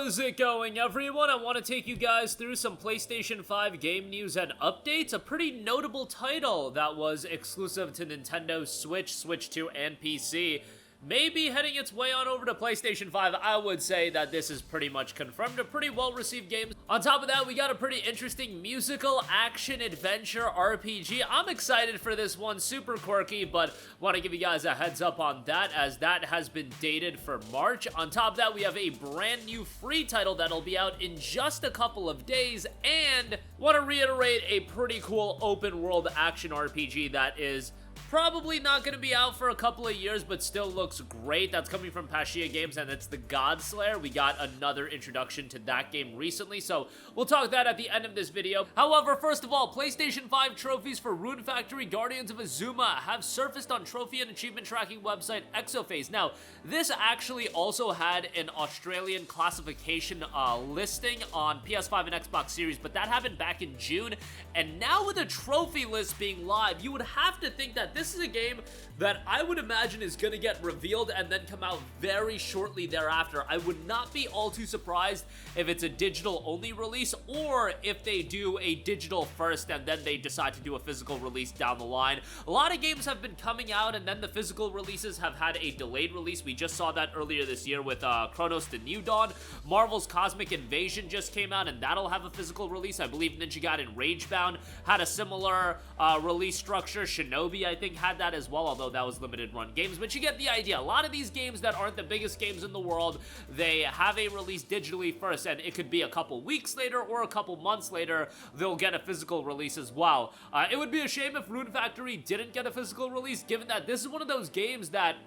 How's it going, everyone? I want to take you guys through some PlayStation 5 game news and updates. A pretty notable title that was exclusive to Nintendo Switch, Switch 2, and PC. Maybe heading its way on over to PlayStation 5. I would say that this is pretty much confirmed. A pretty well-received game. On top of that, we got a pretty interesting musical action-adventure RPG. I'm excited for this one. Super quirky, but want to give you guys a heads up on that, as that has been dated for March. On top of that, we have a brand new free title that'll be out in just a couple of days, and want to reiterate a pretty cool open-world action RPG that is probably not going to be out for a couple of years, but still looks great. That's coming from Passia Games, and it's the Godslayer. We got another introduction to that game recently, so we'll talk that at the end of this video. However, first of all, PlayStation 5 trophies for Rune Factory Guardians of Azuma have surfaced on trophy and achievement tracking website Exophase. Now, this actually also had an Australian classification listing on PS5 and Xbox Series, but that happened back in June, and now with a trophy list being live, you would have to think that this is a game that I would imagine is going to get revealed and then come out very shortly thereafter. I would not be all too surprised if it's a digital-only release, or if they do a digital first and then they decide to do a physical release down the line. A lot of games have been coming out and then the physical releases have had a delayed release. We just saw that earlier this year with Chronos the New Dawn. Marvel's Cosmic Invasion just came out and that'll have a physical release. I believe Ninja Gaiden Ragebound had a similar release structure. Shinobi, I think, had that as well, although that was limited run games, but you get the idea. A lot of these games that aren't the biggest games in the world, they have a release digitally first, and it could be a couple weeks later or a couple months later they'll get a physical release as well. It would be a shame if Rune Factory didn't get a physical release, given that this is one of those games that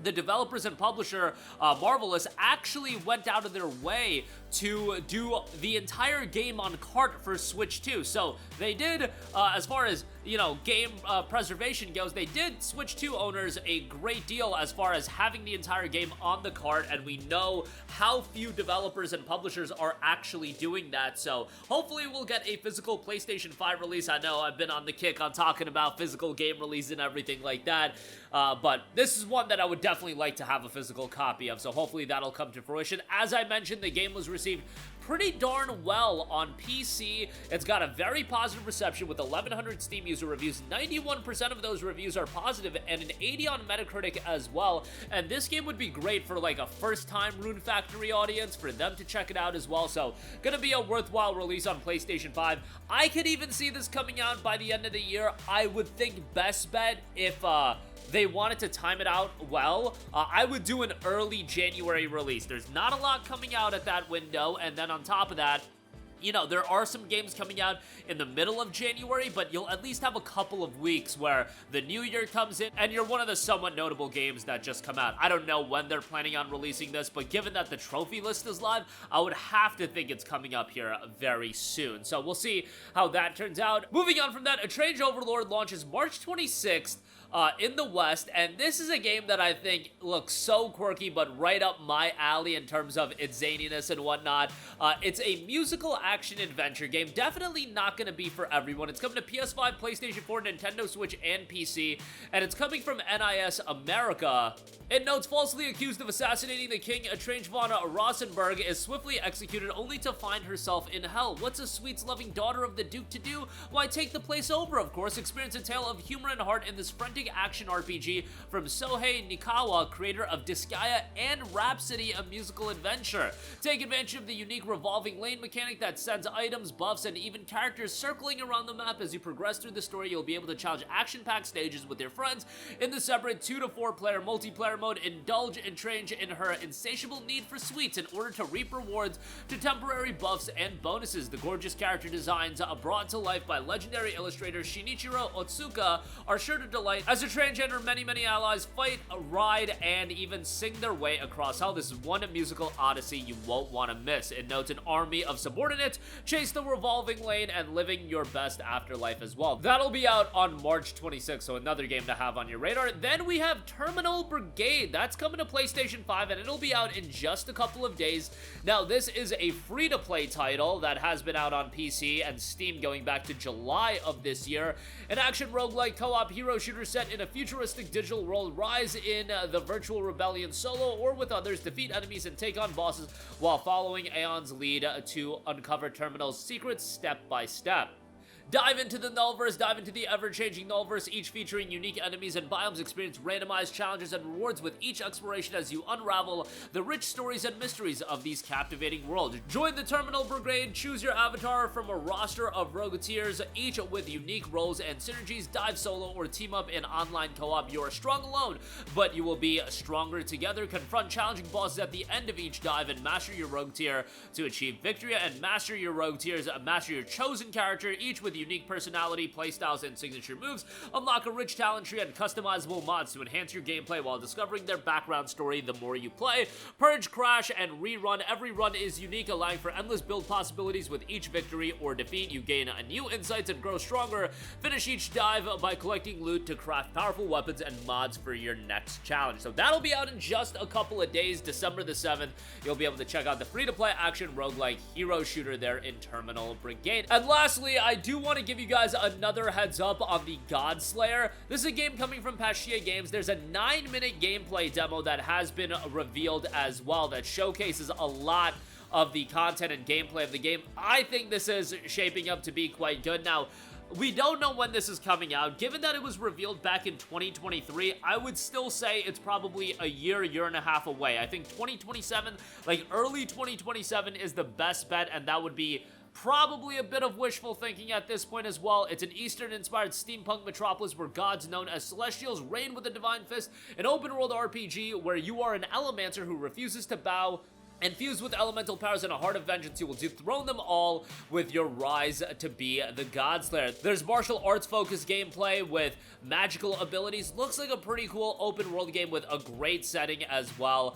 the developers and publisher, Marvelous, actually went out of their way to do the entire game on cart for Switch 2. So they did, as far as, you know, game preservation goes, they did Switch 2 owners a great deal as far as having the entire game on the cart, and we know how few developers and publishers are actually doing that. So hopefully we'll get a physical PlayStation 5 release. I know I've been on the kick on talking about physical game release and everything like that, but this is one that I would definitely like to have a physical copy of, so hopefully that'll come to fruition. As I mentioned, the game was received pretty darn well on PC. It's got a very positive reception with 1,100 Steam user reviews. 91% of those reviews are positive and an 80 on Metacritic as well. And this game would be great for like a first-time Rune Factory audience, for them to check it out as well. So gonna be a worthwhile release on PlayStation 5. I could even see this coming out by the end of the year. I would think best bet, if they wanted to time it out well, I would do an early January release. There's not a lot coming out at that window, and then on top of that, you know, there are some games coming out in the middle of January, but you'll at least have a couple of weeks where the new year comes in and you're one of the somewhat notable games that just come out. I don't know when they're planning on releasing this, but given that the trophy list is live, I would have to think it's coming up here very soon. So we'll see how that turns out. Moving on from that, A Strange Overlord launches March 26th. In the West, and this is a game that I think looks so quirky, but right up my alley in terms of its zaniness and whatnot. It's a musical action-adventure game, definitely not going to be for everyone. It's coming to PS5, PlayStation 4, Nintendo Switch, and PC, and it's coming from NIS America. It notes, falsely accused of assassinating the king, Etrangevana Rosenberg is swiftly executed only to find herself in hell. What's a sweets-loving daughter of the Duke to do? Why, take the place over, of course. Experience a tale of humor and heart in this frantic action RPG from Sohei Nikawa, creator of Disgaea and Rhapsody, a musical adventure. Take advantage of the unique revolving lane mechanic that sends items, buffs, and even characters circling around the map. As you progress through the story, you'll be able to challenge action-packed stages with your friends in the separate 2 to 4 player multiplayer mode. Indulge Entrange in her insatiable need for sweets in order to reap rewards to temporary buffs and bonuses. The gorgeous character designs brought to life by legendary illustrator Shinichiro Otsuka are sure to delight as Entrange and her many allies fight, ride, and even sing their way across hell. This is one musical odyssey you won't want to miss. It notes an army of subordinates chase the revolving lane and living your best afterlife as well. That'll be out on March 26th, so another game to have on your radar. Then we have Terminal Brigade. That's coming to PlayStation 5, and it'll be out in just a couple of days. Now, this is a free-to-play title that has been out on PC and Steam going back to July of this year. An action roguelike co-op hero shooter set set in a futuristic digital world. Rise in the virtual rebellion solo or with others, defeat enemies and take on bosses while following Aeon's lead to uncover Terminal's secrets step by step. Dive into the Nullverse, dive into the ever-changing Nullverse, each featuring unique enemies and biomes. Experience randomized challenges and rewards with each exploration as you unravel the rich stories and mysteries of these captivating worlds. Join the Terminal Brigade, choose your avatar from a roster of Rogueteers, each with unique roles and synergies. Dive solo or team up in online co-op. You are strong alone, but you will be stronger together. Confront challenging bosses at the end of each dive and master your rogue tier to achieve victory, and master your rogue tiers, master your chosen character, each with unique personality, playstyles, and signature moves. Unlock a rich talent tree and customizable mods to enhance your gameplay while discovering their background story the more you play. Purge, crash, and rerun. Every run is unique, allowing for endless build possibilities. With each victory or defeat, you gain new insights and grow stronger. Finish each dive by collecting loot to craft powerful weapons and mods for your next challenge. So that'll be out in just a couple of days, December the 7th. You'll be able to check out the free-to-play action roguelike hero shooter there in Terminal Brigade. And lastly, I do want to give you guys another heads up on the Godslayer. This is a game coming from Pastia Games. There's a 9-minute gameplay demo that has been revealed as well that showcases a lot of the content and gameplay of the game. I think this is shaping up to be quite good. Now, we don't know when this is coming out. Given that it was revealed back in 2023, I would still say it's probably a year and a half away. I think 2027, like early 2027 is the best bet, and that would be probably a bit of wishful thinking at this point as well. It's an Eastern-inspired steampunk metropolis where gods known as Celestials reign with a divine fist, an open-world RPG where you are an Elementor who refuses to bow. Infused with elemental powers and a heart of vengeance, you will dethrone them all with your rise to be the Godslayer. There's martial arts focused gameplay with magical abilities. Looks like a pretty cool open world game with a great setting as well.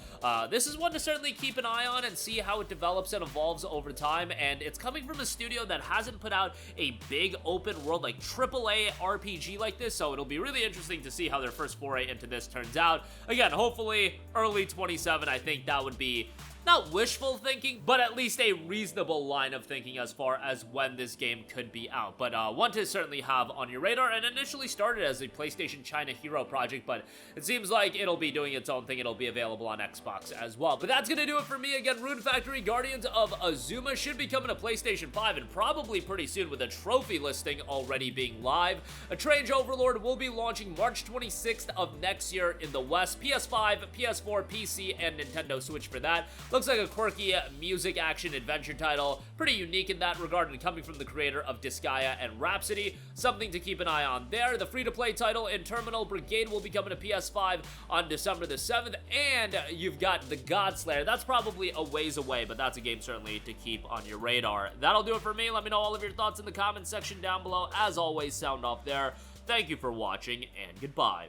This is one to certainly keep an eye on and see how it develops and evolves over time. And it's coming from a studio that hasn't put out a big open world like AAA RPG like this, so it'll be really interesting to see how their first foray into this turns out. Again, hopefully early 27. I think that would be not wishful thinking, but at least a reasonable line of thinking as far as when this game could be out. But one to certainly have on your radar, and initially started as a PlayStation China Hero project, but it seems like it'll be doing its own thing. It'll be available on Xbox as well. But that's gonna do it for me. Again, Rune Factory Guardians of Azuma should be coming to PlayStation 5 and probably pretty soon, with a trophy listing already being live. A Strange Overlord will be launching March 26th of next year in the West. PS5, PS4, PC, and Nintendo Switch for that. Looks like a quirky music action adventure title, pretty unique in that regard, and coming from the creator of Disgaea and Rhapsody. Something to keep an eye on there. The free-to-play title in Terminal Brigade will be coming to PS5 on December the 7th, and you've got the Godslayer. That's probably a ways away, but that's a game certainly to keep on your radar. That'll do it for me. Let me know all of your thoughts in the comments section down below. As always, sound off there. Thank you for watching, and goodbye.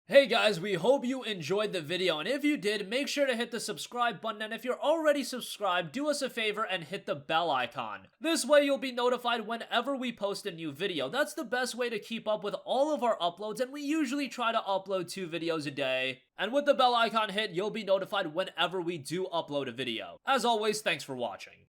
Hey guys, we hope you enjoyed the video, and if you did, make sure to hit the subscribe button, and if you're already subscribed, do us a favor and hit the bell icon. This way you'll be notified whenever we post a new video. That's the best way to keep up with all of our uploads, and we usually try to upload 2 videos a day. And with the bell icon hit, you'll be notified whenever we do upload a video. As always, thanks for watching.